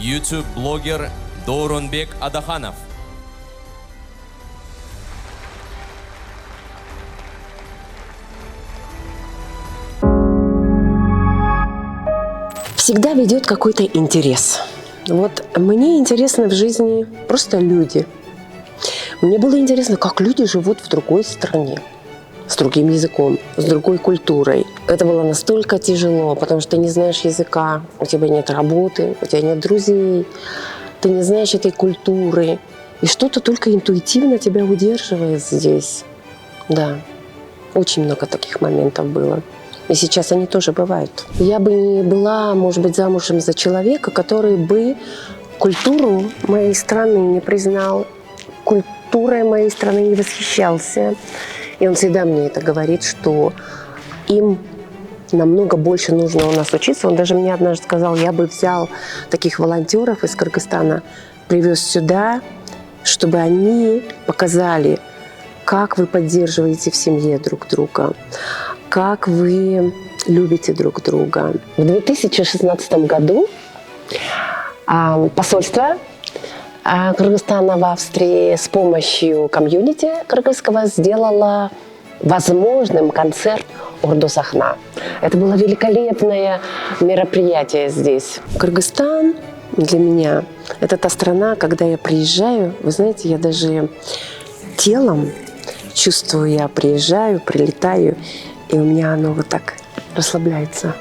YouTube-блогер Доронбек Адаханов. Всегда ведет какой-то интерес. Вот мне интересно в жизни просто люди. Мне было интересно, как люди живут в другой стране, с другим языком, с другой культурой. Это было настолько тяжело, потому что ты не знаешь языка, у тебя нет работы, у тебя нет друзей, ты не знаешь этой культуры. И что-то только интуитивно тебя удерживает здесь. Да, очень много таких моментов было. И сейчас они тоже бывают. Я бы не была, может быть, замужем за человека, который бы культуру моей страны не признал, культурой моей страны не восхищался. И он всегда мне это говорит, что им намного больше нужно у нас учиться. Он даже мне однажды сказал, я бы взял таких волонтеров из Кыргызстана, привез сюда, чтобы они показали, как вы поддерживаете в семье друг друга, как вы любите друг друга. В 2016 году посольство Кыргызстана в Австрии с помощью комьюнити кыргызского сделало возможным концерт «Орду Сахна». Это было великолепное мероприятие здесь. Кыргызстан для меня – это та страна, когда я приезжаю, вы знаете, я даже телом чувствую, я приезжаю, прилетаю, и у меня оно вот так расслабляется.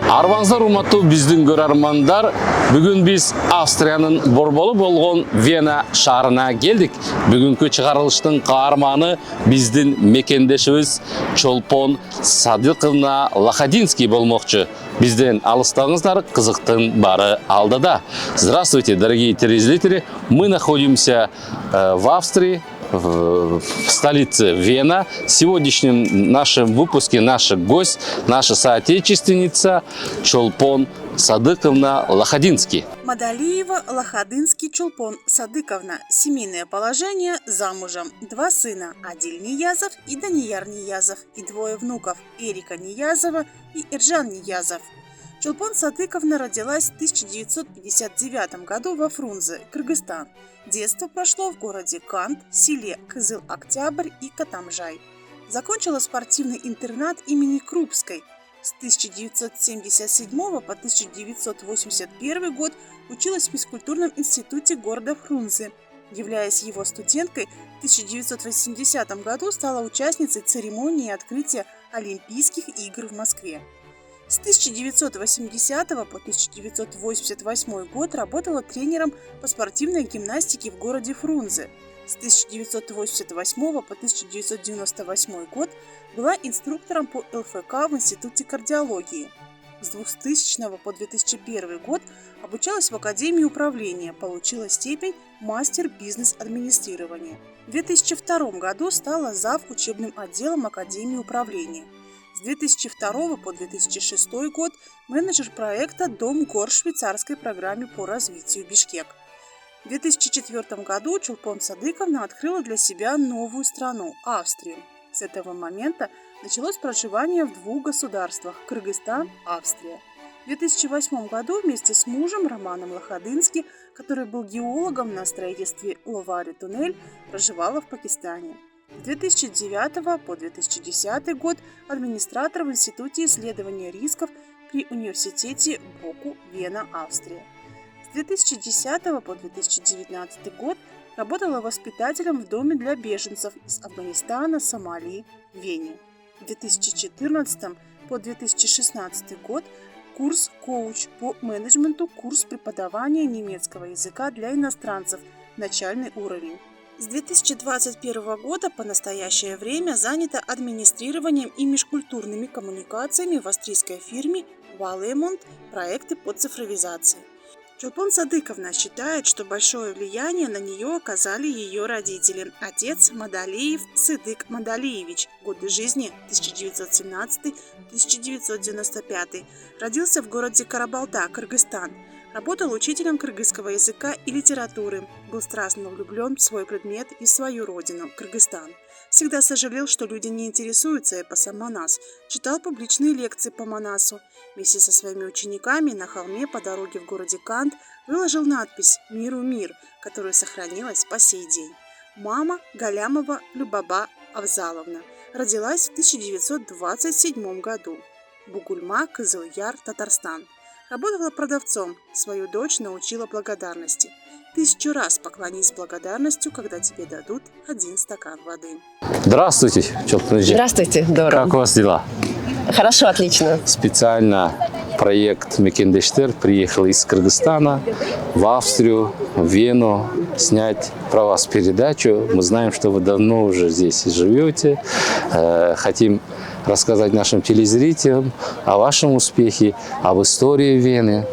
Арбаңыздар урматтуу биздин көрөрмандар, бүгүн биз Австриянын борбору болгон Вена шаарына келдик. Бүгүнкү чыгарылыштын каарманы биздин мекендешибиз Чолпон Садыковна Лохадинский болмокчу. Бизден алыстаңыздар, кызыктын бары алдыда. Здравствуйте, дорогие телезрители. Мы находимся в Австрии, в столице Вена. В сегодняшнем нашем выпуске наш гость, наша соотечественница Чолпон Садыковна Лохадинский. Мадалиева Лохадинский Чолпон Садыковна. Семейное положение, замужем. 2 сына. Адиль Ниязов и Данияр Ниязов. И 2 внуков. Эрика Ниязова и Эржан Ниязов. Чолпон Садыковна родилась в 1959 году во Фрунзе, Кыргызстан. Детство прошло в городе Кант, селе Кызыл-Октябрь и Катамжай. Закончила спортивный интернат имени Крупской. С 1977 по 1981 год училась в физкультурном институте города Фрунзе. Являясь его студенткой, в 1980 году стала участницей церемонии открытия Олимпийских игр в Москве. С 1980 по 1988 год работала тренером по спортивной гимнастике в городе Фрунзе. С 1988 по 1998 год была инструктором по ЛФК в Институте кардиологии. С 2000 по 2001 год обучалась в Академии управления, получила степень мастер бизнес-администрирования. В 2002 году стала зав. Учебным отделом Академии управления. С 2002 по 2006 год менеджер проекта «Дом-Гор» в швейцарской программе по развитию Бишкек. В 2004 году Чолпон Садыковна открыла для себя новую страну – Австрию. С этого момента началось проживание в 2 государствах – Кыргызстан, Австрия. В 2008 году вместе с мужем Романом Лохадинским, который был геологом на строительстве Ловари-туннель, проживала в Пакистане. С 2009 по 2010 год администратор в Институте исследования рисков при университете Боку, Вена, Австрия. С 2010 по 2019 год работала воспитателем в доме для беженцев из Афганистана, Сомали, Вене. В 2014 по 2016 год курс «Коуч» по менеджменту, курс преподавания немецкого языка для иностранцев, начальный уровень. С 2021 года по настоящее время занята администрированием и межкультурными коммуникациями в австрийской фирме Валемонт проекты по цифровизации. Чолпон Садыковна считает, что большое влияние на нее оказали ее родители. Отец Мадалиев Сыдык Мадалиевич, годы жизни 1917-1995, родился в городе Карабалта, Кыргызстан. Работал учителем кыргызского языка и литературы, был страстно влюблен в свой предмет и свою родину, Кыргызстан. Всегда сожалел, что люди не интересуются эпосом Манас, читал публичные лекции по Манасу. Вместе со своими учениками на холме по дороге в городе Кант выложил надпись «Миру мир», которая сохранилась по сей день. Мама Галямова Любаба Авзаловна родилась в 1927 году. Бугульма, Кызыл-Яр, Татарстан. Работала продавцом, свою дочь научила благодарности. 1000 раз поклонись благодарностью, когда тебе дадут 1 стакан воды. Здравствуйте, Чулпан-эжи. Здравствуйте, Дора. Как у вас дела? Хорошо, отлично. Специально проект Мекендештер приехал из Кыргызстана в Австрию, в Вену снять про вас передачу. Мы знаем, что вы давно уже здесь живете. Хотим рассказать нашим телезрителям о вашем успехе, об истории Вены.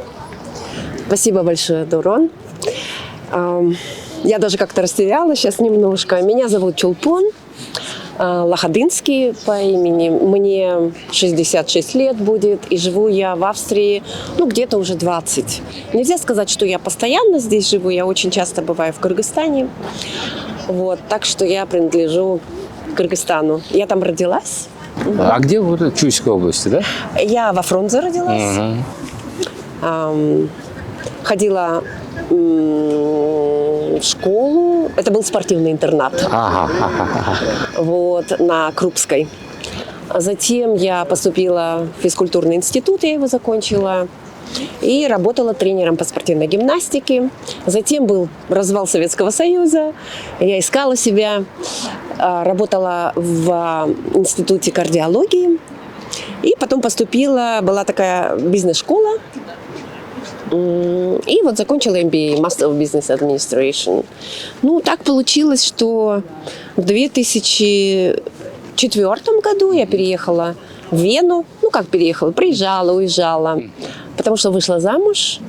Спасибо большое, Дорон. Я даже как-то растерялась сейчас немножко. Меня зовут Чулпон Лахадынский по имени. Мне 66 лет будет, и живу я в Австрии, где-то уже 20. Нельзя сказать, что я постоянно здесь живу, я очень часто бываю в Кыргызстане. Так что я принадлежу Кыргызстану. Я там родилась. А где вы? Чуйской области, да? Я во Фрунзе родилась. Ходила в школу. Это был спортивный интернат. На Крупской. Затем я поступила в физкультурный институт, я его закончила. И работала тренером по спортивной гимнастике. Затем был развал Советского Союза. Я искала себя. Работала в институте кардиологии. И потом поступила, была такая бизнес-школа. И закончила MBA, Master of Business Administration. Так получилось, что в 2004 году я переехала в Вену. Приезжала, уезжала. Потому что вышла замуж,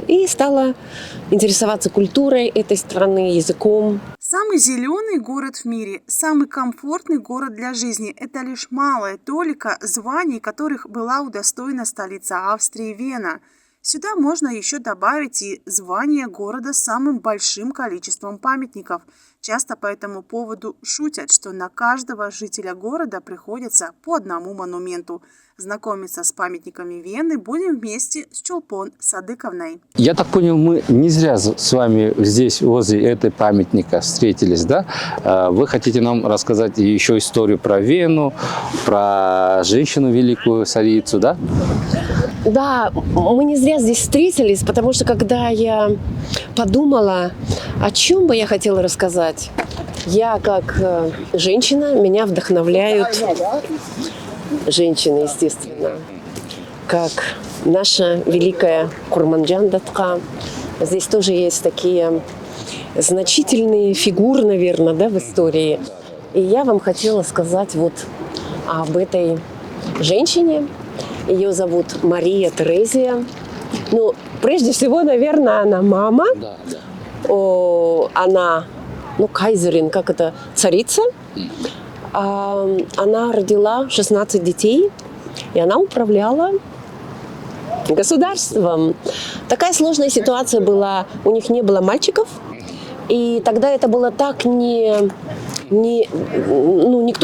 и стала интересоваться культурой этой страны, языком. Самый зеленый город в мире, самый комфортный город для жизни – это лишь малая толика званий, которых была удостоена столица Австрии Вена. Сюда можно еще добавить и звание города с самым большим количеством памятников. Часто по этому поводу шутят, что на каждого жителя города приходится по одному монументу. Знакомиться с памятниками Вены будем вместе с Чулпон Садыковной. Я так понял, мы не зря с вами здесь, возле этой памятника встретились, да? Вы хотите нам рассказать еще историю про Вену, про женщину великую царицу, да? Да, мы не зря здесь встретились, потому что когда я подумала, о чем бы я хотела рассказать, я как женщина, меня вдохновляют женщины, естественно, как наша великая Курманджан Датқа. Здесь тоже есть такие значительные фигуры, наверное, в истории. И я вам хотела сказать об этой женщине. Ее зовут Мария Терезия. Прежде всего, наверное, она мама. Она, кайзерин, царица. Она родила 16 детей, и она управляла государством. Такая сложная ситуация была. У них не было мальчиков, и тогда это было так никто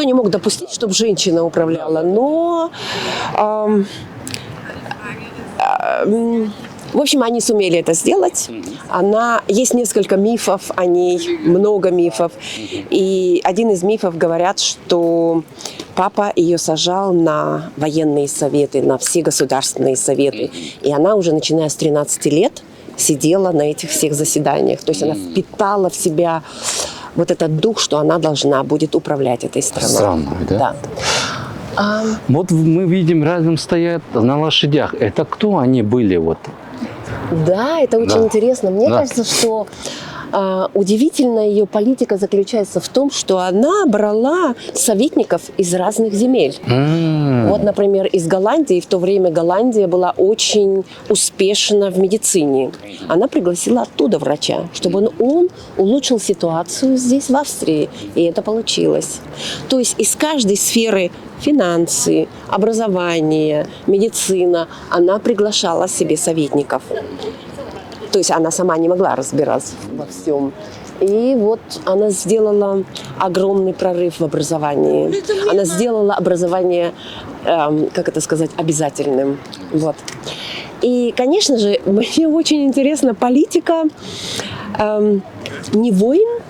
не мог допустить, чтобы женщина управляла. Но, в общем, они сумели это сделать. Есть несколько мифов о ней, много мифов. И один из мифов говорят, что папа ее сажал на военные советы, на все государственные советы. И она уже, начиная с 13 лет, сидела на этих всех заседаниях. То есть она впитала в себя этот дух, что она должна будет управлять этой страной. Странно, да? Да. Мы видим, рядом стоят на лошадях. Это кто они были? Да, это очень интересно. Мне кажется, что удивительная ее политика заключается в том, что она брала советников из разных земель. Например, из Голландии. В то время Голландия была очень успешна в медицине. Она пригласила оттуда врача, чтобы он улучшил ситуацию здесь, в Австрии. И это получилось. То есть из каждой сферы финансы, образование, медицина, она приглашала себе советников. То есть она сама не могла разбираться во всем. И вот она сделала огромный прорыв в образовании. Она сделала образование, как это сказать, обязательным. Вот. И, конечно же, мне очень интересна политика не войн,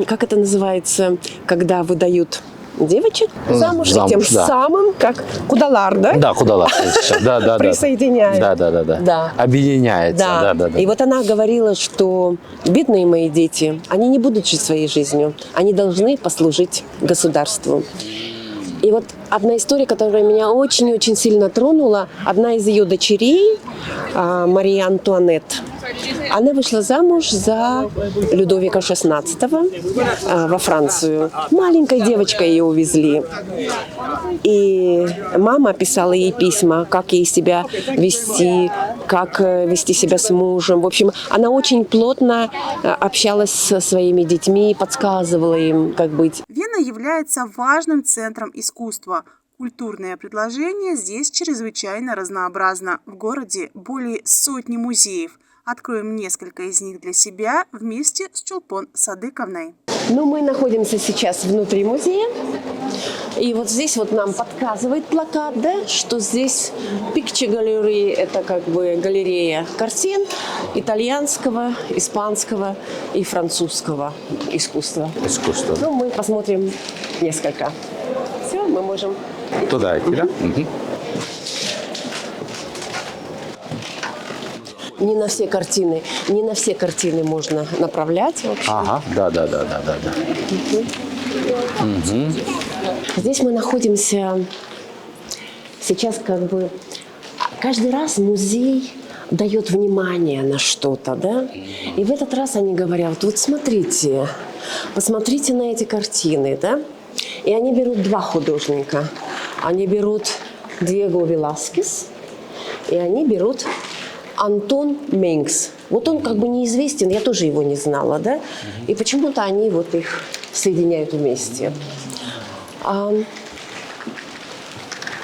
как это называется, когда выдают девочек замуж, и тем самым, как Кудалар, да? Да, Кудалар. Да. Присоединяет. Да. Объединяется. Да. И вот она говорила, что бедные мои дети, они не будут жить своей жизнью, они должны послужить государству. И вот одна история, которая меня очень-очень сильно тронула, одна из ее дочерей, Мария Антуанетт, она вышла замуж за Людовика XVI во Францию. Маленькой девочкой ее увезли. И мама писала ей письма, как ей себя вести, как вести себя с мужем. В общем, она очень плотно общалась со своими детьми, подсказывала им, как быть. Вена является важным центром искусства. Культурное предложение здесь чрезвычайно разнообразно. В городе более сотни музеев. Откроем несколько из них для себя вместе с Чулпон Садыковной. Ну, мы находимся сейчас внутри музея. И вот здесь вот нам подсказывает плакат, да, что здесь Picture Gallery, это как бы галерея картин итальянского, испанского и французского искусства. Ну, мы посмотрим несколько. Все, мы можем... Туда идти, да? Угу. Не на все картины можно направлять. В общем. Ага, да. Угу. Здесь мы находимся сейчас как бы... Каждый раз музей дает внимание на что-то, да? И в этот раз они говорят, вот смотрите, посмотрите на эти картины, да? И они берут два художника. Они берут Диего Веласкес, и они берут Антон Менгс. Вот он как бы неизвестен, я тоже его не знала, да? И почему-то они вот их соединяют вместе.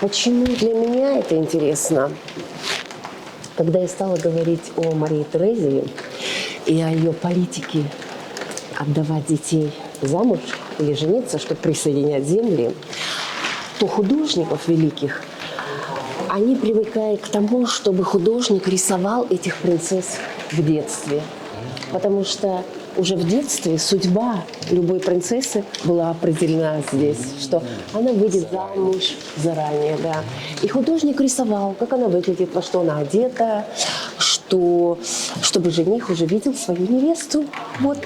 Почему для меня это интересно? Когда я стала говорить о Марии Терезии и о ее политике отдавать детей замуж или жениться, чтобы присоединять земли, то художников великих, они привыкают к тому, чтобы художник рисовал этих принцесс в детстве. Потому что уже в детстве судьба любой принцессы была определена здесь, что она выйдет замуж заранее, да. И художник рисовал, как она выглядит, во что она одета, чтобы жених уже видел свою невесту. Вот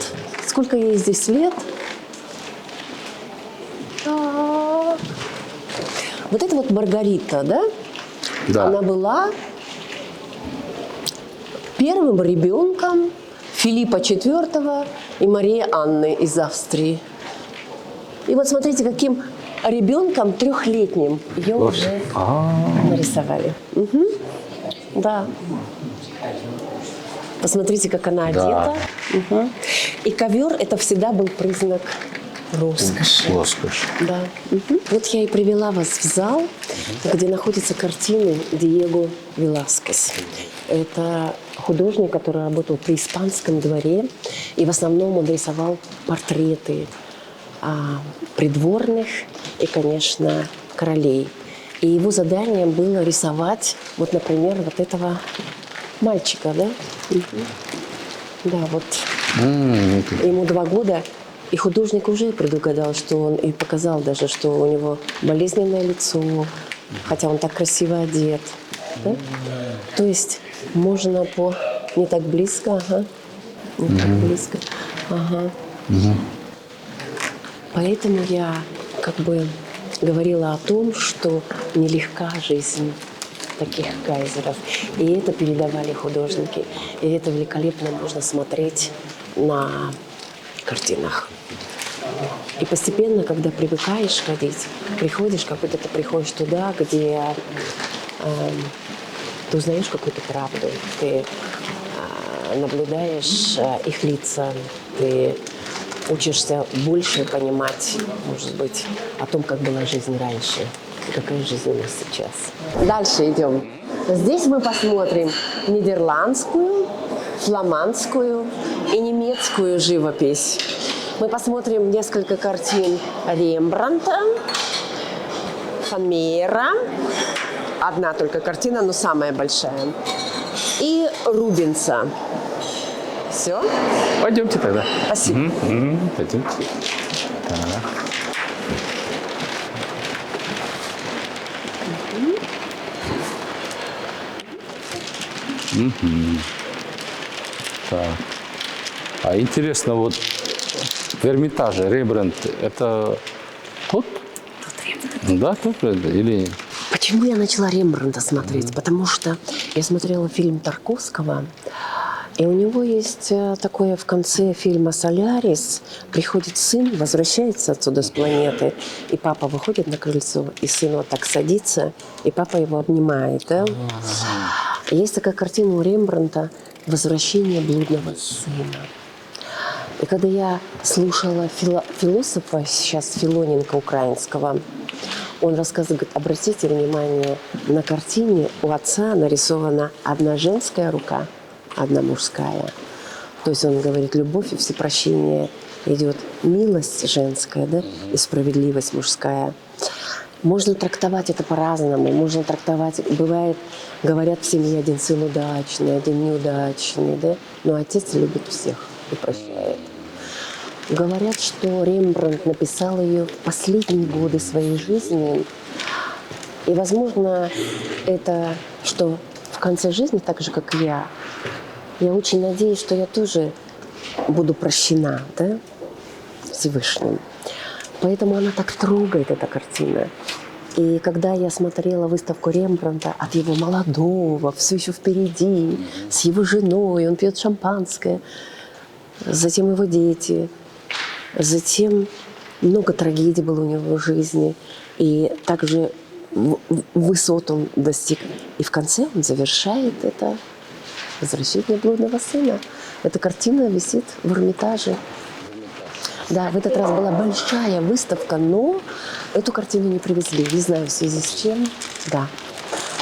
сколько ей здесь лет. Вот это вот Маргарита, да? Да. Она была первым ребенком Филиппа IV и Марии Анны из Австрии. И вот смотрите, каким ребенком трехлетним ее уже нарисовали. Угу. Да. Посмотрите, как она одета. Угу. И ковер – это всегда был признак роскоши. Да. Угу. Вот я и привела вас в зал, где находятся картины Диего Веласкес. Это художник, который работал при испанском дворе, и в основном он рисовал портреты придворных и, конечно, королей. И его заданием было рисовать, вот, например, вот этого мальчика, да? Угу. Да, вот. Ему 2 года. И художник уже предугадал, что он и показал даже, что у него болезненное лицо, хотя он так красиво одет. Да? То есть можно по... Не так близко, ага. Не так близко. Ага. Поэтому я как бы говорила о том, что нелегка жизнь таких кайзеров. И это передавали художники. И это великолепно можно смотреть на картинах. И постепенно, когда привыкаешь ходить, приходишь, как будто ты приходишь туда, где ты узнаешь какую-то правду, ты наблюдаешь их лица, ты учишься больше понимать, может быть, о том, как была жизнь раньше и какая жизнь у нас сейчас. Дальше идем. Здесь мы посмотрим нидерландскую, фламандскую и немецкую живопись. Мы посмотрим несколько картин Рембрандта, Фанмейера, одна только картина, но самая большая, и Рубенса. Все? Пойдемте тогда. Спасибо. Пойдемте. Так. Так. А интересно, вот в Эрмитаже Рембрандт это тот? Да, тот или... Почему я начала Рембрандта смотреть? Потому что я смотрела фильм Тарковского, и у него есть такое в конце фильма «Солярис». Приходит сын, возвращается отсюда с планеты, и папа выходит на крыльцо, и сын вот так садится, и папа его обнимает. Да? Есть такая картина у Рембрандта «Возвращение блудного сына». И когда я слушала философа, сейчас Филоненко украинского, он рассказывает, говорит, обратите внимание, на картине у отца нарисована одна женская рука, одна мужская. То есть он говорит, любовь и всепрощение идет, милость женская, да, и справедливость мужская. Можно трактовать это по-разному. Можно трактовать, бывает, говорят в семье, один сын удачный, один неудачный, да, но отец любит всех и прощает. Говорят, что Рембрандт написал ее в последние годы своей жизни. И, возможно, это, что в конце жизни, так же, как и я очень надеюсь, что я тоже буду прощена, да, Всевышним. Поэтому она так трогает, эта картина. И когда я смотрела выставку Рембрандта от его молодого, все еще впереди, с его женой, он пьет шампанское, затем его дети, затем много трагедий было у него в жизни, и также высот он достиг. И в конце он завершает это «Возвращение блудного сына». Эта картина висит в Эрмитаже. Да, в этот раз была большая выставка, но эту картину не привезли. Не знаю, в связи с чем. Да.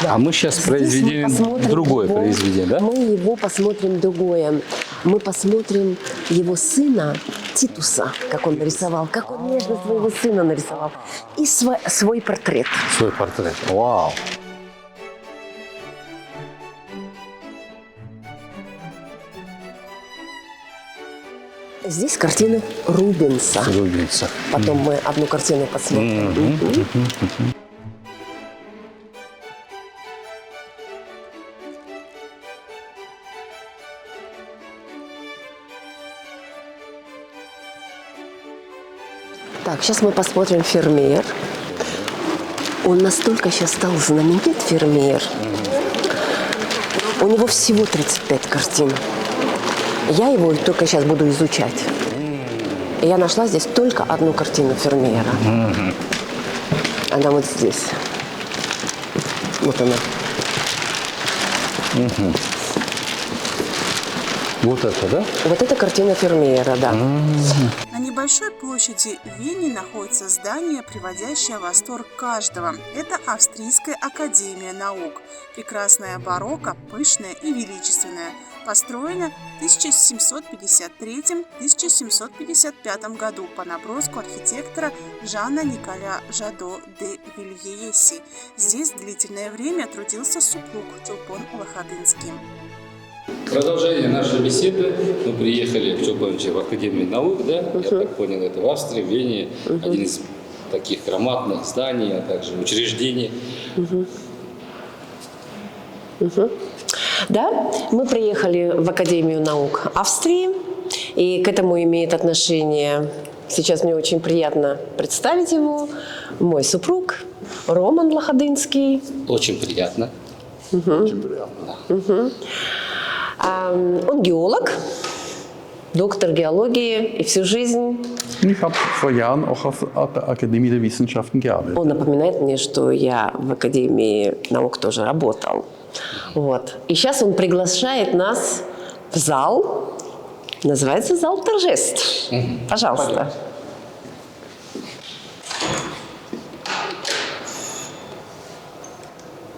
А мы сейчас произведем другое произведение, да? Мы его посмотрим другое. Мы посмотрим его сына Титуса, как он нарисовал, как он нежно своего сына нарисовал. И свой портрет. Свой портрет. Вау! Здесь картины Рубенса. Рубенса. Потом мы одну картину посмотрим. Так, сейчас мы посмотрим Фермер. Он настолько сейчас стал знаменит, Фермер. У него всего 35 картин. Я его только сейчас буду изучать. И я нашла здесь только одну картину Фермера. Она вот здесь. Вот она. Вот это, да? Вот эта картина Фермера, да. На небольшой площади в Вене находится здание, приводящее в восторг каждого. Это Австрийская академия наук. Прекрасная барокко, пышная и величественная. Построена в 1753-1755 году по наброску архитектора Жана Николя Жадо де Вильеси. Здесь длительное время трудился супруг Чулпон Лохадынский. Продолжение нашей беседы. Мы приехали в Чулпоновиче в Академию наук, да? Я так понял, это в Австрии, в Вене. Один из таких громадных зданий, а также учреждений. Да, мы приехали в Академию наук Австрии, и к этому имеет отношение, сейчас мне очень приятно представить его, мой супруг Роман Лохадынский. Очень приятно. Очень приятно. Он геолог, доктор геологии, и всю жизнь... Ich habe vor Jahren auch auf der Akademie der Wissenschaften gearbeitet. Он напоминает мне, что я в Академии наук тоже работал. Вот. И сейчас он приглашает нас в зал, называется «Зал торжеств». Пожалуйста.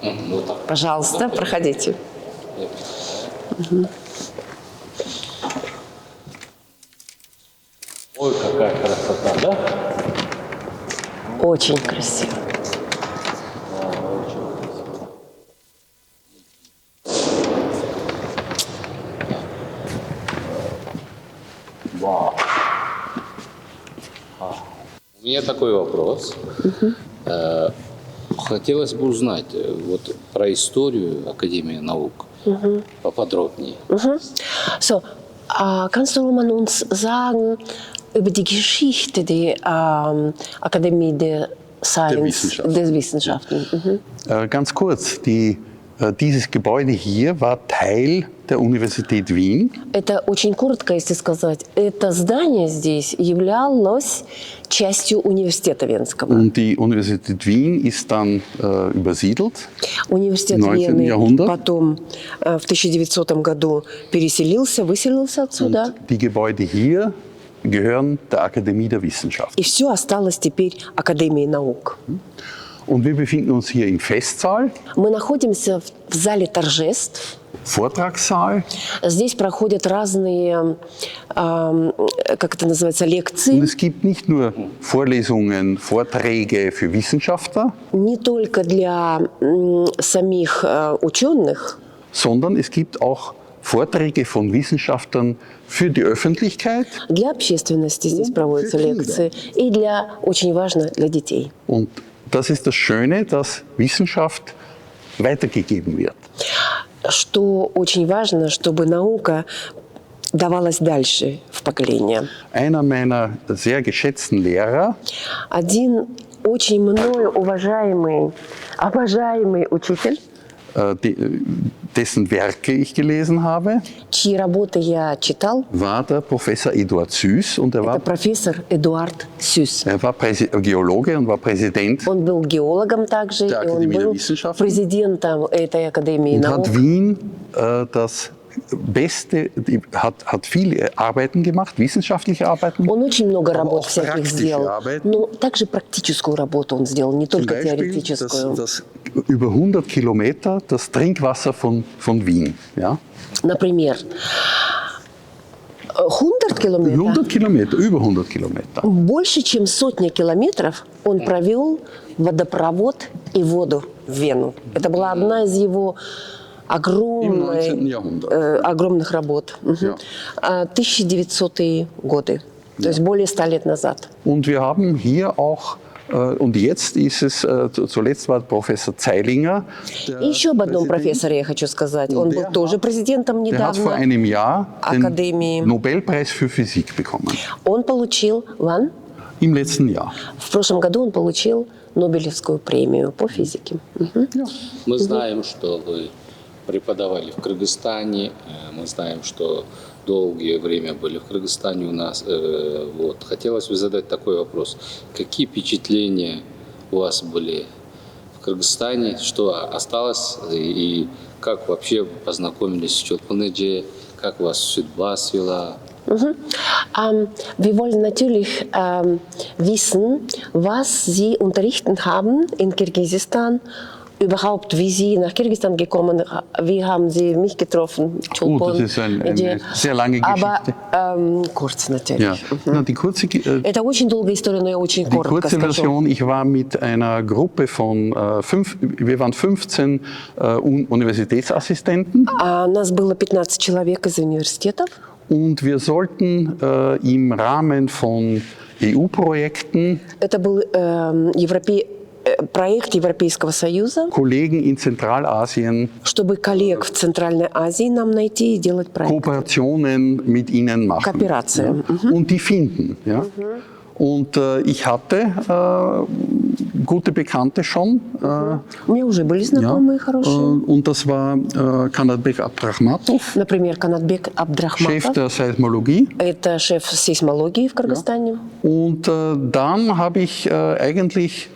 Вот так. Пожалуйста, проходите. Ой, какая красота, да? Очень красиво. Вау. У меня такой вопрос. Хотелось бы узнать вот про историю Академии наук поподробнее. So, kannst du mal uns sagen über die Geschichte der Akademie der Science, der Wissenschaften? Ganz kurz, dieses Gebäude hier war Teil der Universität Wien. Это очень коротко, если сказать. Это здание здесь являлось частью университета Венского. Und die Universität Wien ist dann übersiedelt. Университет 19. Вены Jahrhundert. потом в 1900 году выселился отсюда. Und die Gebäude hier gehören der Akademie der Wissenschaften. И все осталось теперь Академией наук. Und wir befinden uns hier im Festsaal, Мы находимся в зале торжеств. Vortragssaal. Здесь проходят разные, как это называется, Und лекции. es gibt nicht nur Vorlesungen, Vorträge für Wissenschaftler, Не только для самих ученых, sondern es gibt auch Vorträge von Wissenschaftlern für die Öffentlichkeit. для общественности здесь проводятся лекции. И очень важно, для детей. Und das ist das Schöne, dass Wissenschaft weitergegeben wird. Что очень важно, чтобы наука давалась дальше в поколение. Einer meiner sehr geschätzten Lehrer, Один очень мною уважаемый, обожаемый учитель, dessen Werke ich gelesen habe, чьи работы я читал, war der Professor Eduard Süß. Und это профессор Эдуард Сюс. er war Geologe und war Präsident Он был геологом также, Der и он Akademie der был Wissenschaften. президентом этой Академии und наук. hat Wien das Beste, hat viele Arbeiten gemacht, wissenschaftliche Arbeiten. Он очень много Aber работ auch всяких praktische сделал, Arbeit. но также практическую работу он сделал, не Zum только Beispiel теоретическую. das über 100 Kilometer das Trinkwasser von Wien. Ja? Например, 100 километров, 100 Kilometer, über 100 Kilometer. больше, чем сотня километров он провел водопровод и воду в Вену. Это была одна из его Im 19. Jahrhundert. огромных работ. Ja. 1900-е годы, то есть более 100 лет назад. Und wir haben hier auch, und jetzt ist es, zuletzt war Professor Zeilinger. И еще об одном профессоре я хочу сказать. Он был тоже президентом Der hat vor недавно. einem Jahr Akademie. den Nobelpreis für Physik bekommen. Он получил, Im letzten Jahr. в прошлом году он получил Нобелевскую премию по физике. Мы знаем, что вы преподавали в Кыргызстане, мы знаем, что долгое время были в Кыргызстане у нас. Вот. Хотелось бы задать такой вопрос. Какие впечатления у вас были в Кыргызстане, что осталось и как вообще познакомились с Чолпан-Эдже, как вас судьба свела? Wir wollen natürlich wissen, was Sie unterrichtet haben in Kirgisistan, überhaupt, wie Sie nach Kirgisistan gekommen, wie haben Sie mich getroffen? Das ist eine sehr lange Geschichte. Aber kurz natürlich. Ja. Na, die kurze, Это очень долгая история, но я очень die коротко kurze скажу. Version, ich war mit einer Gruppe von wir waren 15 Universitätsassistenten. Нас было 15 человек из университетов. Und wir sollten im Rahmen von EU-Projekten Это был проект Европейского Союза, Kollegen in Zentralasien чтобы коллег в Центральной Азии нам найти и делать проект. Kooperationen mit ihnen machen. Kooperation. Ja. Und die finden. Ja. Und ich hatte gute Bekannte schon. У меня уже были знакомые хорошие. Und das war Kanatbek Abdrahmatov, Например, Канатбек Chef Абдрахматов. der Seismologie. Это шеф сейсмологии в Кыргызстане. Und dann habe ich eigentlich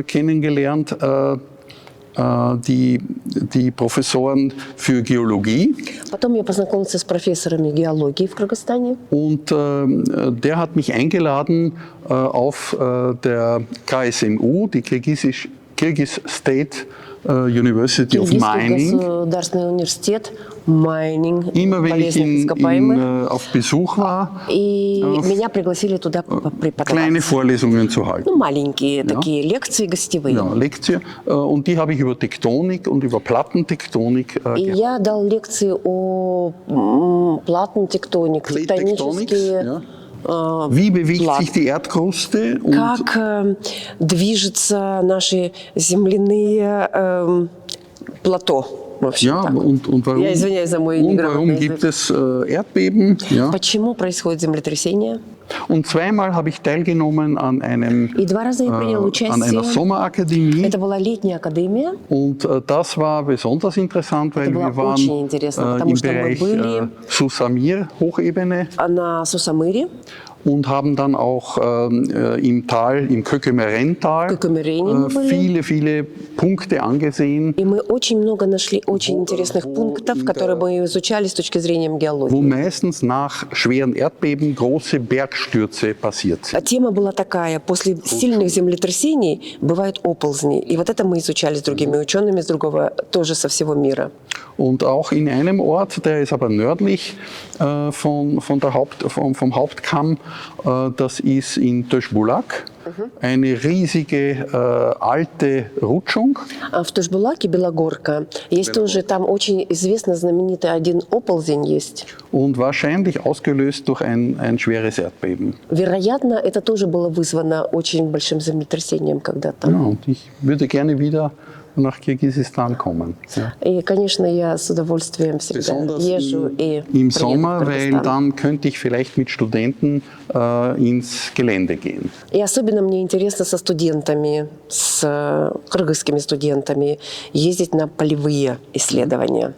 kennengelernt die Professoren für Geologie. Потом я познакомился с профессорами геологии в Кыргызстане. Und der hat mich eingeladen auf der KSMU, die Kyrgyz State University of Киргизский Mining. государственный университет майнинг, Immer wenn ich полезных ископаемых. auf Besuch war, И меня пригласили туда kleine преподавать. Vorlesungen zu halten. Ну, маленькие такие лекции гостевые. Ja, Lektion. Und die habe ich über Tektonik und über Plattentektonik И gehabt. я дал лекции о платон-тектоник, Plate тектонические ja. Wie bewegt sich die Erdkruste? Und как движутся наши земляные плато. В общем, ja, так. und warum, Я извиняюсь за мой und warum неграмотный gibt язык. es Erdbeben? Ja. Почему происходит землетрясение? Und zweimal habe ich teilgenommen an И 2 раза я принял an einer участие. Sommerakademie. Это была летняя академия. Und das war besonders interessant, weil было wir waren очень интересно, потому im что мы Bereich были Susamir-Hochebene На Сусамыре, und haben dann auch im Tal, im Kökümeren-Tal, Kökümeren мы были. viele, viele Punkte angesehen, И мы очень много нашли очень интересных пунктов, которые мы изучали с точки зрения wo геологии. meistens nach schweren Erdbeben große Bergstürze passiert sind. Тема была такая: после сильных землетрясений бывают оползни. И вот это мы изучали с другими учеными с другого, тоже со всего мира. Und auch in einem Ort, der ist aber nördlich vom Hauptkamm, das ist in Töschbulak, eine riesige alte Rutschung. А в Тушбулаке, Белогорка, есть тоже, там очень известно, знаменитый один оползень есть. Und wahrscheinlich ausgelöst durch ein schweres Erdbeben. Вероятно, это тоже было вызвано очень большим землетрясением когда-то. Ja, und ich würde gerne wieder nach Kirgisistan kommen. Ja. И, конечно, я с удовольствием всегда Besonders езжу и im приеду в Sommer, weil Кыргызстан. dann könnte ich vielleicht mit Studenten ins Gelände gehen. И особенно мне интересно со студентами, с кыргызскими студентами, ездить на полевые исследования.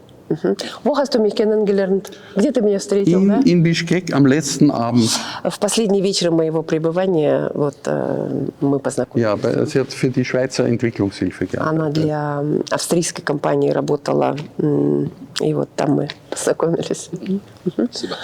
Wo hast du mich kennengelernt? Где ты меня встретил, да? In Bishkek am letzten Abend. В последний вечер моего пребывания вот, мы познакомились. Ja, sie hat für die Schweizer Entwicklungshilfe gearbeitet. Она для австрийской компании работала, и вот там мы познакомились. Спасибо.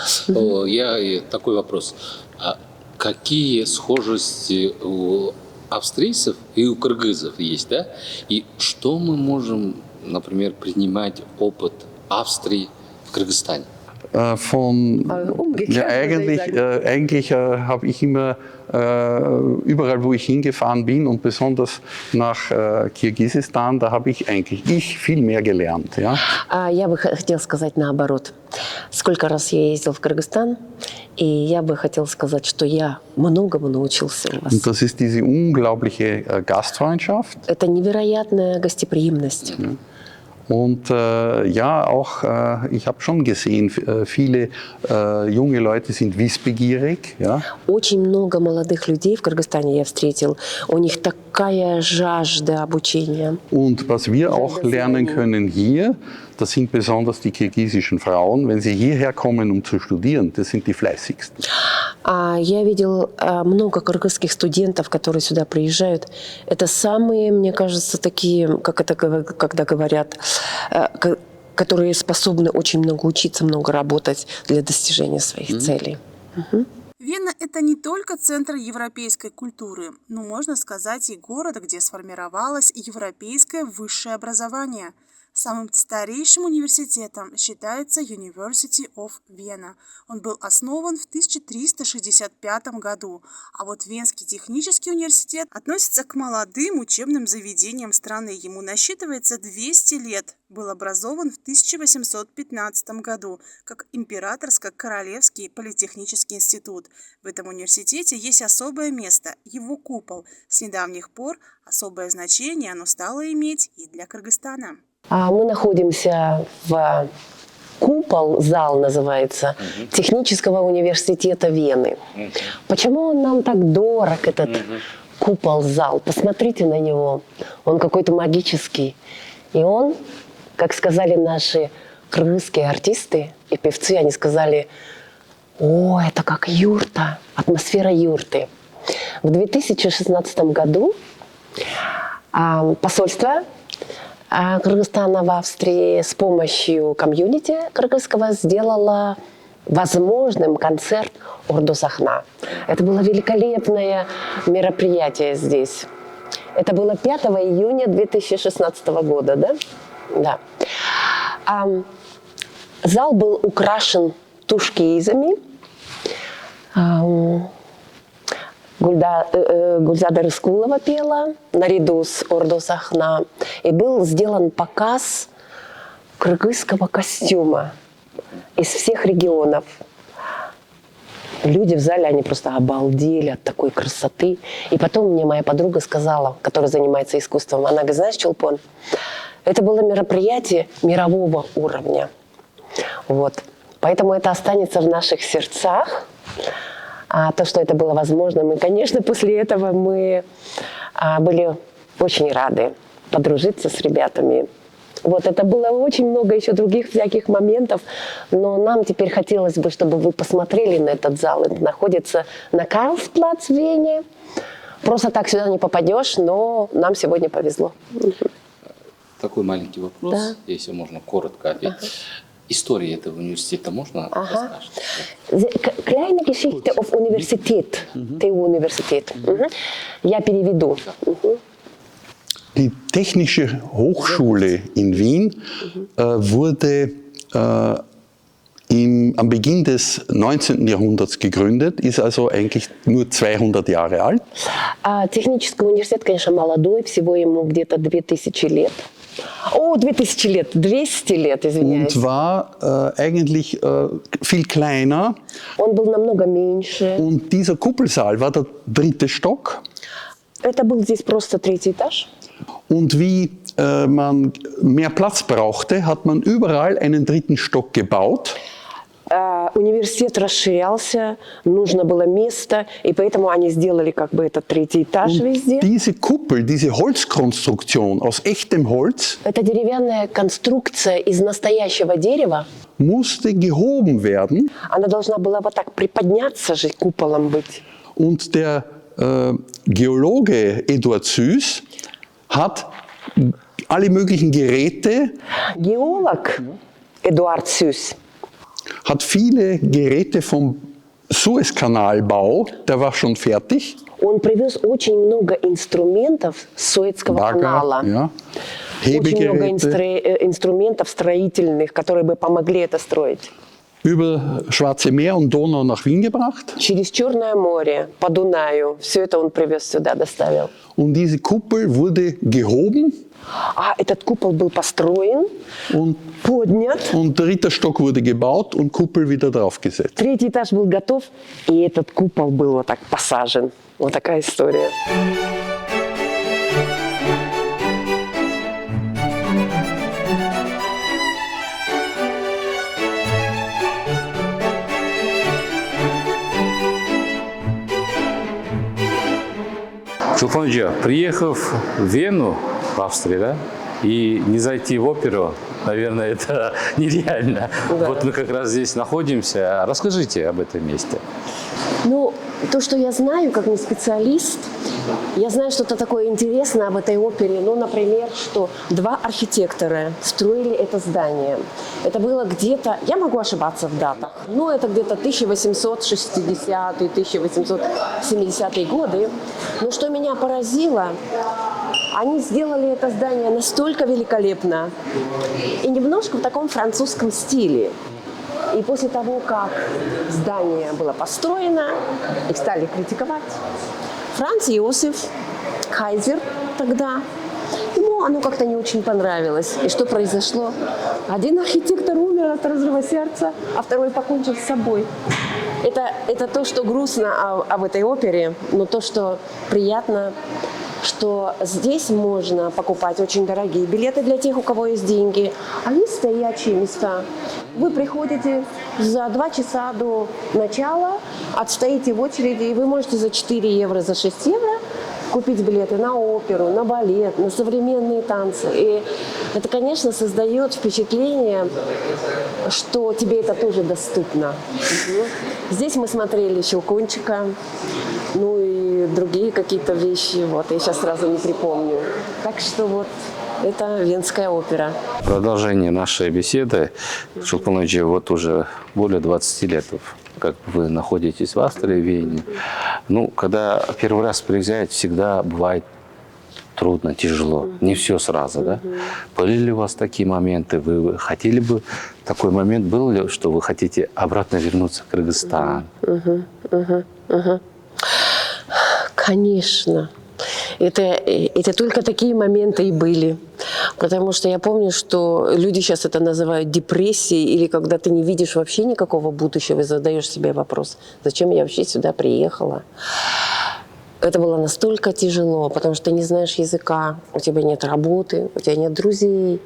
Такой вопрос. А какие схожести у австрийцев и у кыргызов есть, да? И что мы можем, например, принимать опыт Австрии в Кыргызстане? Umgekehrt, Eigentlich habe ich immer überall, wo ich hingefahren bin und besonders nach Kirgisistan, da habe ich eigentlich viel mehr gelernt. Ja? Я бы хотела сказать наоборот. Сколько раз я ездил в Кыргызстан, и я бы хотела сказать, что я многому научился у вас. Und das ist diese unglaubliche Gastfreundschaft. Это невероятная гостеприимность. Und ja, auch ich habe schon gesehen, viele junge Leute sind wissbegierig. Ja? Очень много молодых людей в Кыргызстане я встретил. У них такая жажда обучения. Und was wir auch lernen können hier, das sind besonders die kirgisischen Frauen, wenn sie hierher kommen, um zu studieren, das sind die fleißigsten. Я видел много кыргызских студентов, которые сюда приезжают. Это самые, мне кажется, такие, как это когда говорят, которые способны очень много учиться, много работать для достижения своих целей. Вена – это не только центр европейской культуры, но, можно сказать, и город, где сформировалось европейское высшее образование. Самым старейшим университетом считается University of Vienna. Он был основан в 1365 году, а вот Венский технический университет относится к молодым учебным заведениям страны. Ему насчитывается 200 лет. Был образован в 1815 году как Императорско-Королевский политехнический институт. В этом университете есть особое место – его купол. С недавних пор особое значение оно стало иметь и для Кыргызстана. Мы находимся в зал называется, Технического университета Вены. Почему он нам так дорог, этот купол-зал? Посмотрите на него, он какой-то магический. И он, как сказали наши кыргызские артисты и певцы, они сказали: «О, это как юрта, атмосфера юрты». В 2016 году посольство Кыргызстана в Австрии с помощью комьюнити кыргызского сделала возможным концерт Орду Сахна. Это было великолепное мероприятие здесь. Это было 5 июня 2016 года, да? Да. Зал был украшен тушкизами. Гульзада Рыскулова пела наряду с Ордос Ахна. И был сделан показ кыргызского костюма из всех регионов. Люди в зале, они просто обалдели от такой красоты. И потом мне моя подруга сказала, которая занимается искусством, она говорит, знаешь, Чулпон, это было мероприятие мирового уровня. Вот. Поэтому это останется в наших сердцах. А то, что это было возможным. И, конечно, после этого мы были очень рады подружиться с ребятами. Вот, это было очень много еще других всяких моментов, но нам теперь хотелось бы, чтобы вы посмотрели на этот зал. Это находится на Карлсплац в Вене. Просто так сюда не попадешь, но нам сегодня повезло. Такой маленький вопрос, Да. если можно коротко. История этого университета можно расскажешь? Kleine Geschichte auf Universität. TU-Universität. Я переведу. Die Technische Hochschule in Wien wurde am Beginn des 19. Jahrhunderts gegründet, ist also eigentlich nur 200 Jahre alt. Технический университет, конечно, молодой, всего ему где-то 2000 лет. О, 2000 лет, 200 лет, извиняюсь. Und war eigentlich viel kleiner. Он был намного меньше. Und dieser Kuppelsaal war der 3. Stock. Это был здесь просто 3-й этаж. Und wie man mehr Platz brauchte, hat man überall einen 3. Stock gebaut. Университет расширялся, нужно было место, и поэтому они сделали как бы этот 3-й этаж везде. Diese Kuppel, diese Holzkonstruktion aus echtem Holz, Это деревянная конструкция из настоящего дерева. musste gehoben werden. Она должна была вот так приподняться же, куполом быть. Und der Geologe Eduard Süß hat alle möglichen Geräte, Геолог Эдуард Сюс, hat viele Geräte vom Suezkanalbau, der war schon fertig. он привез очень много инструментов с Суэцкого канала. ja, Очень много Hebegeräte, инструментов строительных, которые бы помогли это строить. über Schwarze Meer und Donau nach Wien gebracht. Через Черное море, по Дунаю, все это он привез сюда, доставил. Und diese Kuppel wurde gehoben А этот купол был построен, und, поднят, und der 3. Stock wurde gebaut und Kuppel wieder draufgesetzt. 3-й этаж был готов, и этот купол был вот так посажен. Вот такая история. Чулпан Джа, приехав в Вену, в Австрии, да, и не зайти в оперу, наверное, это нереально. Да. Вот мы как раз здесь находимся. Расскажите об этом месте. Ну, то, что я знаю, как не специалист, я знаю что-то такое интересное об этой опере. Ну, например, что 2 архитектора строили это здание. Это было где-то, я могу ошибаться в датах, но это где-то 1860-1870-е годы. Но что меня поразило, они сделали это здание настолько великолепно и немножко в таком французском стиле. И после того, как здание было построено, их стали критиковать, Франц Иосиф, кайзер тогда, ему оно как-то не очень понравилось. И что произошло? Один архитектор умер от разрыва сердца, а второй покончил с собой. Это то, что грустно об этой опере, но то, что приятно, что здесь можно покупать очень дорогие билеты для тех, у кого есть деньги, а есть стоячие места. Вы приходите за 2 часа до начала, отстоите в очереди, и вы можете за 4 евро, за 6 евро купить билеты на оперу, на балет, на современные танцы. И это, конечно, создает впечатление, что тебе это тоже доступно. Здесь мы смотрели «Щелкунчика», ну и другие какие-то вещи, вот, я сейчас сразу не припомню. Так что вот, это Венская опера. Продолжение нашей беседы. Чулпан Джа, вот уже более 20 лет, как вы находитесь в Австрии, в Вене. Ну, когда первый раз приезжаете, всегда бывает трудно, тяжело. Не все сразу, да? Были ли у вас такие моменты? Вы хотели бы, такой момент был ли, что вы хотите обратно вернуться в Кыргызстан? Конечно. Это только такие моменты и были. Потому что я помню, что люди сейчас это называют депрессией, или когда ты не видишь вообще никакого будущего и задаешь себе вопрос, зачем я вообще сюда приехала. Это было настолько тяжело, потому что ты не знаешь языка, у тебя нет работы, у тебя нет друзей,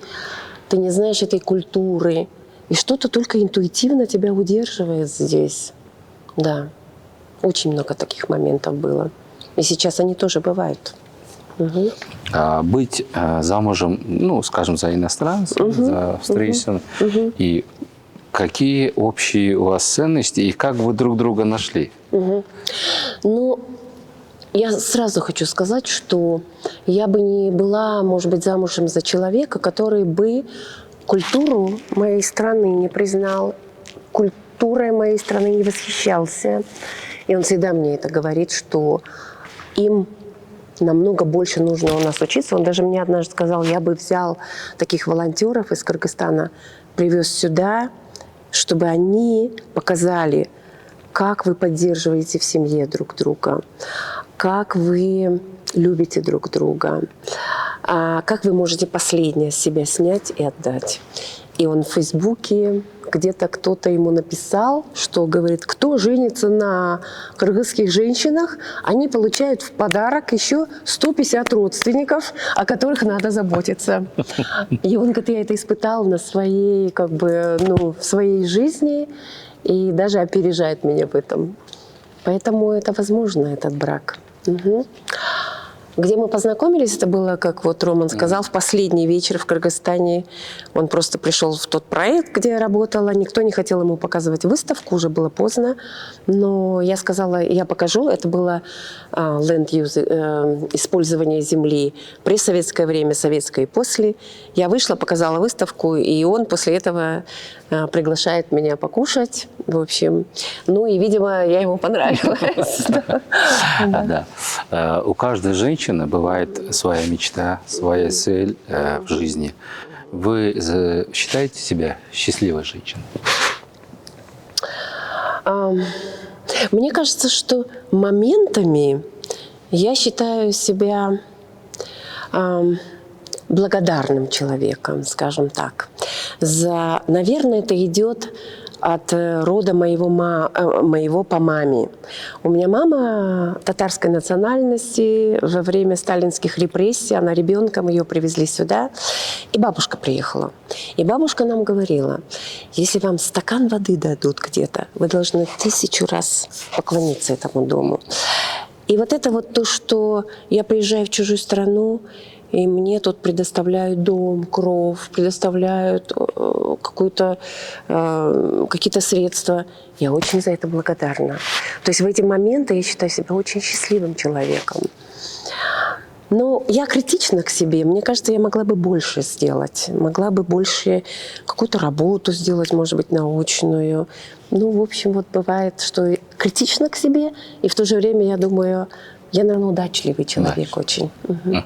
ты не знаешь этой культуры. И что-то только интуитивно тебя удерживает здесь. Да, очень много таких моментов было. И сейчас они тоже бывают. Угу. Быть замужем, ну, скажем, за иностранцем, за австрийцем, и какие общие у вас ценности, и как вы друг друга нашли? Ну, я сразу хочу сказать, что я бы не была, может быть, замужем за человека, который бы культуру моей страны не признал, культурой моей страны не восхищался. И он всегда мне это говорит, что им намного больше нужно у нас учиться. Он даже мне однажды сказал, я бы взял таких волонтеров из Кыргызстана, привез сюда, чтобы они показали, как вы поддерживаете в семье друг друга, как вы любите друг друга, как вы можете последнее с себя снять и отдать. И он в Фейсбуке, где-то кто-то ему написал, что говорит, кто женится на кыргызских женщинах, они получают в подарок еще 150 родственников, о которых надо заботиться. И он говорит, я это испытал на своей, в своей жизни, и даже опережает меня в этом. Поэтому это возможно, этот брак. Угу. Где мы познакомились, это было, как вот Роман сказал, в последний вечер в Кыргызстане. Он просто пришел в тот проект, где я работала. Никто не хотел ему показывать выставку, уже было поздно. Но я сказала, я покажу. Это было land use, использование земли при советское время, советское и после. Я вышла, показала выставку, и он после этого приглашает меня покушать. В общем, ну и, видимо, я ему понравилась. У каждой женщины бывает своя мечта, своя цель в жизни. Вы считаете себя счастливой женщиной? Мне кажется, что моментами я считаю себя благодарным человеком, скажем так. Наверное, это идет от рода моего по маме. У меня мама татарской национальности, во время сталинских репрессий, она ребенком, ее привезли сюда, и бабушка приехала. И бабушка нам говорила, если вам стакан воды дадут где-то, вы должны 1000 раз поклониться этому дому. И вот это вот то, что я приезжаю в чужую страну, и мне тут предоставляют дом, кров, предоставляют какие-то средства. Я очень за это благодарна. То есть в эти моменты я считаю себя очень счастливым человеком. Но я критична к себе. Мне кажется, я могла бы больше сделать. Могла бы больше какую-то работу сделать, может быть, научную. Ну, в общем, вот бывает, что критична к себе, и в то же время я думаю, я, наверное, удачливый человек очень. Угу.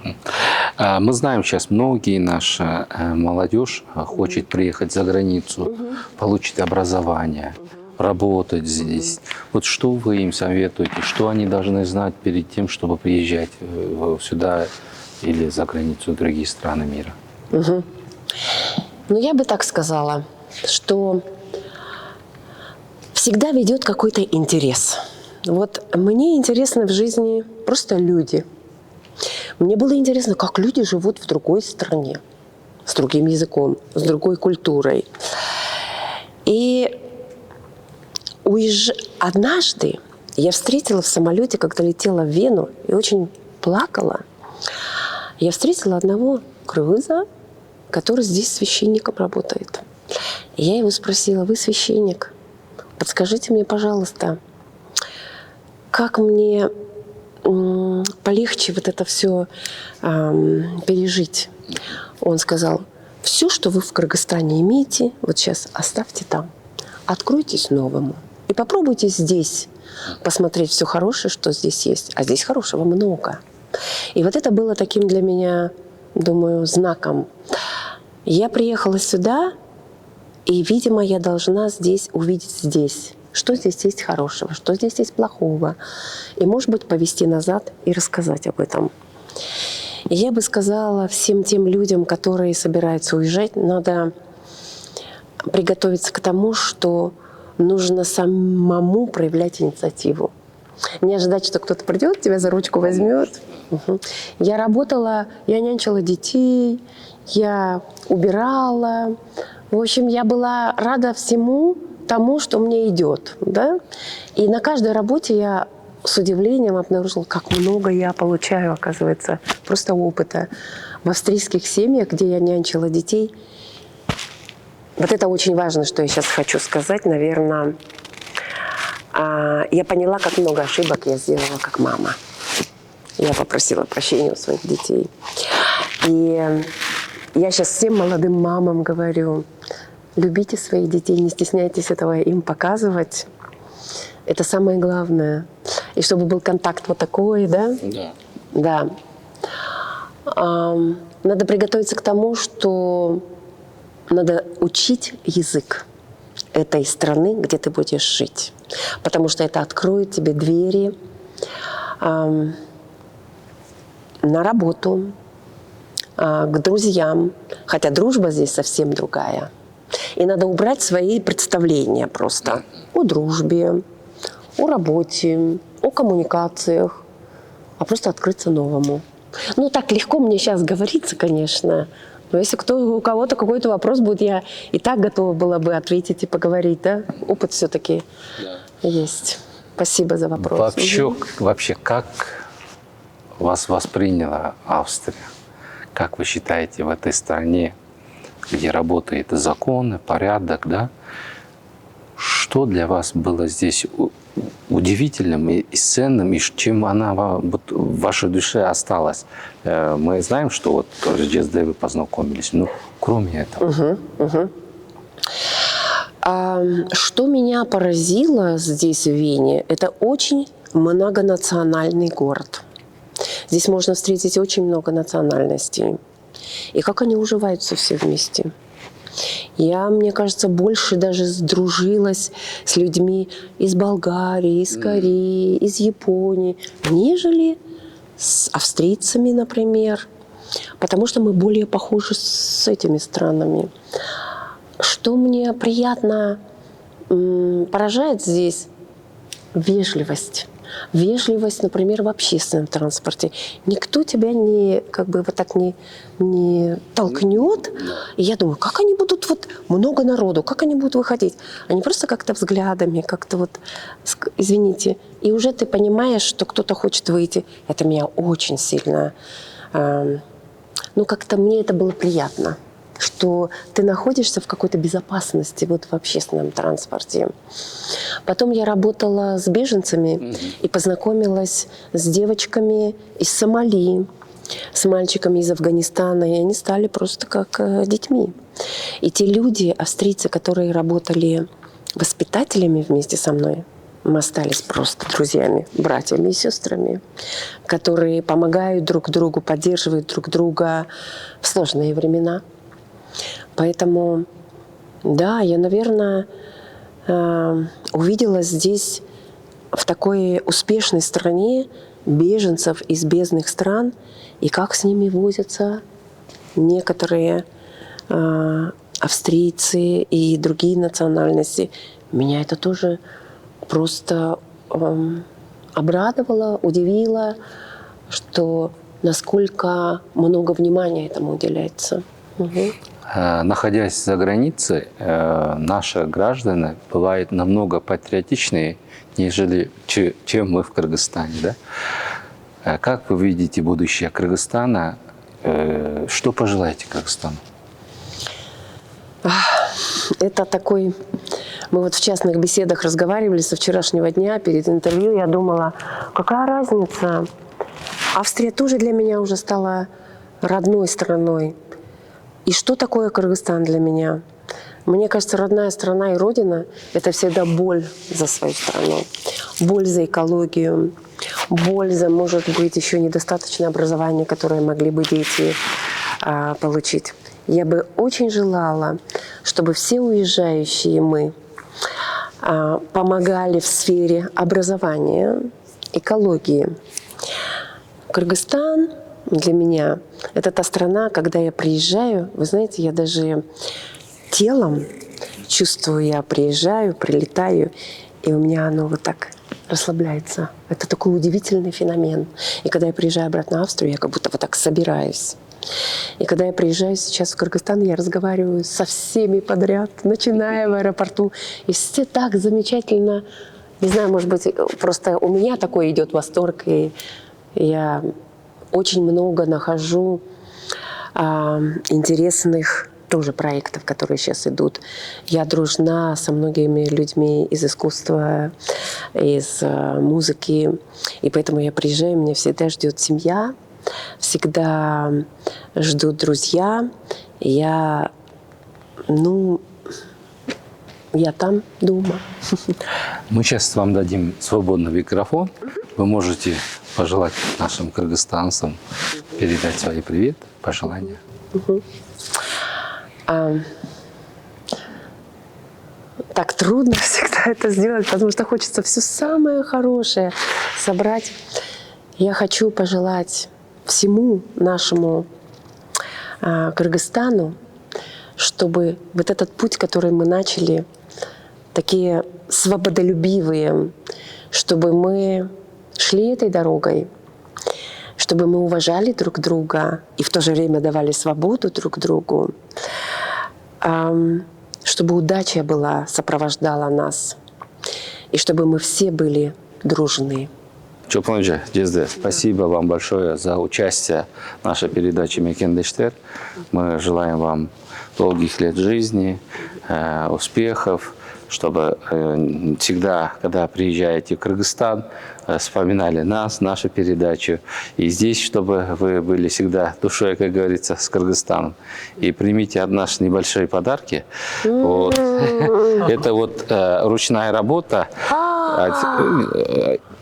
Мы знаем, сейчас многие наша молодежь хочет приехать за границу, получить образование, работать здесь. Вот что вы им советуете, что они должны знать перед тем, чтобы приезжать сюда или за границу в другие страны мира? Угу. Ну, я бы так сказала, что всегда ведет какой-то интерес. Вот мне интересно в жизни просто люди. Мне было интересно, как люди живут в другой стране, с другим языком, с другой культурой. И однажды я встретила в самолете, когда летела в Вену, и очень плакала. Я встретила одного кыргыза, который здесь священником работает. И я его спросила, вы священник, подскажите мне, пожалуйста, как мне полегче вот это все пережить. Он сказал, все, что вы в Кыргызстане имеете, вот сейчас оставьте там, откройтесь новому и попробуйте здесь посмотреть все хорошее, что здесь есть. А здесь хорошего много. И вот это было таким для меня, думаю, знаком. Я приехала сюда, и, видимо, я должна здесь увидеть здесь, что здесь есть хорошего, что здесь есть плохого. И, может быть, повести назад и рассказать об этом. И я бы сказала всем тем людям, которые собираются уезжать, надо приготовиться к тому, что нужно самому проявлять инициативу. Не ожидать, что кто-то придет, тебя за ручку возьмет. Угу. Я работала, я нянчила детей, я убирала. В общем, я была рада всему тому, что мне идет. Да? И на каждой работе я с удивлением обнаружила, как много я получаю, оказывается, просто опыта. В австрийских семьях, где я нянчила детей, вот это очень важно, что я сейчас хочу сказать, наверное, я поняла, как много ошибок я сделала как мама. Я попросила прощения у своих детей. И я сейчас всем молодым мамам говорю, любите своих детей, не стесняйтесь этого им показывать. Это самое главное. И чтобы был контакт вот такой, да? Да. Надо приготовиться к тому, что надо учить язык этой страны, где ты будешь жить. Потому что это откроет тебе двери на работу, к друзьям. Хотя дружба здесь совсем другая. И надо убрать свои представления просто о дружбе, о работе, о коммуникациях, а просто открыться новому. Ну, так легко мне сейчас говорится, конечно. Но если у кого-то какой-то вопрос будет, я и так готова была бы ответить и поговорить, да? Опыт все-таки есть. Спасибо за вопрос. Вообще, как вас восприняла Австрия? Как вы считаете, в этой стране, где работает закон, порядок, да? Что для вас было здесь удивительным и ценным, и чем она в вашей душе осталась? Мы знаем, что вот здесь вы познакомились, но кроме этого. Что меня поразило здесь, в Вене, это очень многонациональный город. Здесь можно встретить очень много национальностей. И как они уживаются все вместе. Я, мне кажется, больше даже сдружилась с людьми из Болгарии, из Кореи, из Японии, нежели с австрийцами, например. Потому что мы более похожи с этими странами. Что мне приятно поражает здесь – вежливость. Вежливость, например, в общественном транспорте. Никто тебя не толкнет. И я думаю, как они будут, много народу, как они будут выходить? Они просто как-то взглядами, извините. И уже ты понимаешь, что кто-то хочет выйти. Это меня очень сильно... как-то мне это было приятно, что ты находишься в какой-то безопасности в общественном транспорте. Потом я работала с беженцами и познакомилась с девочками из Сомали, с мальчиками из Афганистана, и они стали просто как детьми. И те люди, австрийцы, которые работали воспитателями вместе со мной, мы остались просто друзьями, братьями и сестрами, которые помогают друг другу, поддерживают друг друга в сложные времена. Поэтому, да, я, наверное, увидела здесь, в такой успешной стране, беженцев из бедных стран, и как с ними возятся некоторые австрийцы и другие национальности. Меня это тоже просто обрадовало, удивило, что насколько много внимания этому уделяется. Находясь за границей, наши граждане бывают намного патриотичнее, нежели чем мы в Кыргызстане. Да? Как вы видите будущее Кыргызстана? Что пожелаете Кыргызстану? Это такой... Мы в частных беседах разговаривали со вчерашнего дня, перед интервью. Я думала, какая разница? Австрия тоже для меня уже стала родной страной. И что такое Кыргызстан для меня? Мне кажется, родная страна и родина – это всегда боль за свою страну, боль за экологию, польза, может быть, еще недостаточное образование, которое могли бы дети получить. Я бы очень желала, чтобы все уезжающие мы помогали в сфере образования, экологии. Кыргызстан для меня – это та страна, когда я приезжаю, вы знаете, я даже телом чувствую, я приезжаю, прилетаю, и у меня оно вот так расслабляется. Это такой удивительный феномен. И когда я приезжаю обратно в Австрию, я как будто вот так собираюсь. И когда я приезжаю сейчас в Кыргызстан, я разговариваю со всеми подряд, начиная в аэропорту. И все так замечательно. Не знаю, может быть, просто у меня такой идет восторг, и я очень много нахожу интересных тоже проектов, которые сейчас идут. Я дружна со многими людьми из искусства, из музыки. И поэтому я приезжаю, меня всегда ждет семья, всегда ждут друзья. Я там дома. Мы сейчас вам дадим свободный микрофон. Вы можете пожелать нашим кыргызстанцам передать свои привет, пожелания. Так трудно всегда это сделать, потому что хочется все самое хорошее собрать. Я хочу пожелать всему нашему Кыргызстану, чтобы вот этот путь, который мы начали, такие свободолюбивые, чтобы мы шли этой дорогой, чтобы мы уважали друг друга и в то же время давали свободу друг другу, чтобы удача была, сопровождала нас, и чтобы мы все были дружны. Чолпонжа, Жезде, спасибо вам большое за участие в нашей передаче «Мекендештер». Мы желаем вам долгих лет жизни, успехов, чтобы всегда, когда приезжаете в Кыргызстан, вспоминали нас, нашу передачу. И здесь, чтобы вы были всегда душой, как говорится, с Кыргызстаном. И примите от нас небольшие подарки. Вот. Это вот ручная работа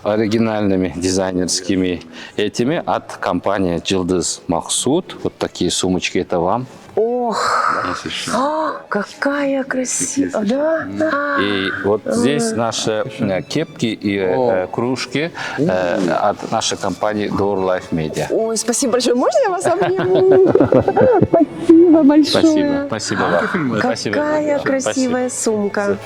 оригинальными дизайнерскими этими от компании Жылдыз Махсуд. Вот такие сумочки, это вам. Ох, какая красивая, да? И вот здесь наши кепки и кружки от нашей компании Door Life Media. Ой, спасибо большое. Можно я вас обниму? Спасибо большое. Спасибо вам. Какая красивая сумка.